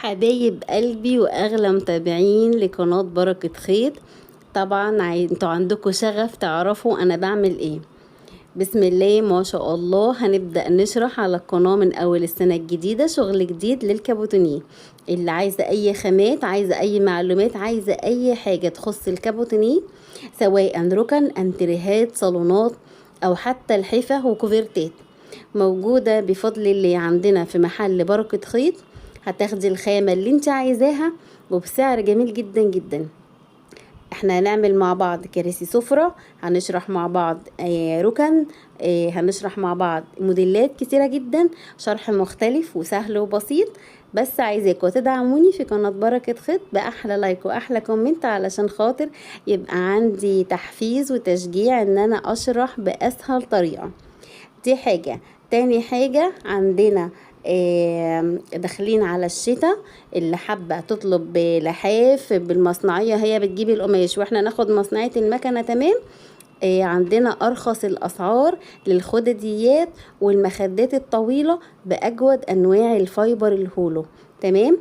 حبايب قلبي واغلى متابعين لقناة بركة خيط. طبعا انتوا عندكم شغف تعرفوا انا بعمل ايه. بسم الله ما شاء الله، هنبدأ نشرح على القناة من اول السنة الجديدة شغل جديد للكابوتونيه. اللي عايزة اي خامات، عايزة اي معلومات، عايزة اي حاجة تخص الكابوتونيه، سواء ركن، انتريهات، صالونات، او حتى الحفة وكوفرتات، موجودة بفضل الله عندنا في محل بركة خيط. هتاخدي الخامة اللي انت عايزاها وبسعر جميل جدا جدا. احنا هنعمل مع بعض كراسي سفرة، هنشرح مع بعض ركن، هنشرح مع بعض موديلات كتيرة جدا، شرح مختلف وسهل وبسيط. بس عايزاكم تدعموني في قناة بركة خيط بأحلى لايك وأحلى كومنت، علشان خاطر يبقى عندي تحفيز وتشجيع ان انا اشرح بأسهل طريقة. دي حاجة. تاني حاجة عندنا داخلين على الشتاء، اللي حابة تطلب لحاف بالمصنعية هي بتجيب القماش واحنا ناخد مصنعية المكنة، تمام. عندنا ارخص الاسعار للخدديات والمخدات الطويلة باجود انواع الفايبر الهولو، تمام.